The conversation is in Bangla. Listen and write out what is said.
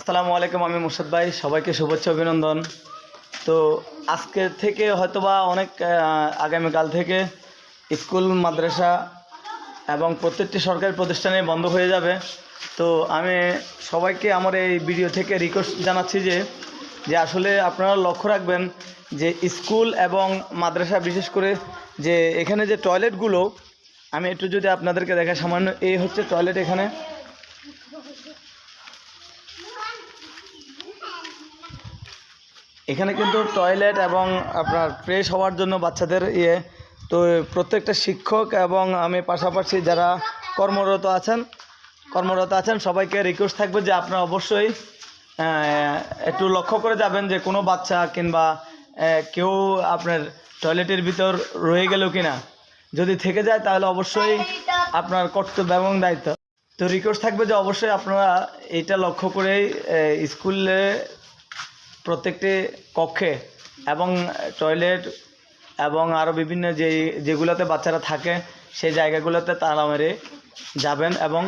আসসালামু আলাইকুম, আমি মুর্শাদ ভাই। সবাইকে শুভেচ্ছা অভিনন্দন। তো আজকে থেকে হয়তোবা অনেক আগামীকাল থেকে স্কুল মাদ্রাসা এবং প্রত্যেকটি সরকারি প্রতিষ্ঠানে বন্ধ হয়ে যাবে। তো আমি সবাইকে আমার এই ভিডিও থেকে রিকোয়েস্ট জানাচ্ছি যে আসলে আপনারা লক্ষ্য রাখবেন যে স্কুল এবং মাদ্রাসা, বিশেষ করে যে এখানে যে টয়লেটগুলো, আমি একটু যদি আপনাদেরকে দেখাই, সামান্য এই হচ্ছে টয়লেট। এখানে কিন্তু টয়লেট এবং আপনার ফ্রেশ হওয়ার জন্য বাচ্চাদের তো প্রত্যেকটা শিক্ষক এবং আমি পাশাপাশি যারা কর্মরত আছেন সবাইকে রিকোয়েস্ট থাকবে যে আপনারা অবশ্যই একটু লক্ষ্য করে যাবেন যে কোনো বাচ্চা কিংবা কেউ আপনার টয়লেটের ভিতর রয়ে গেল কিনা। যদি থেকে যায় তাহলে অবশ্যই আপনার কর্তব্য এবং দায়িত্ব। তো রিকোয়েস্ট থাকবে যে অবশ্যই আপনারা এইটা লক্ষ্য করেই স্কুলে প্রত্যেকটি কক্ষে এবং টয়লেট এবং আরও বিভিন্ন যেগুলোতে বাচ্চারা থাকে সেই জায়গাগুলোতে তালা মেরে যাবেন এবং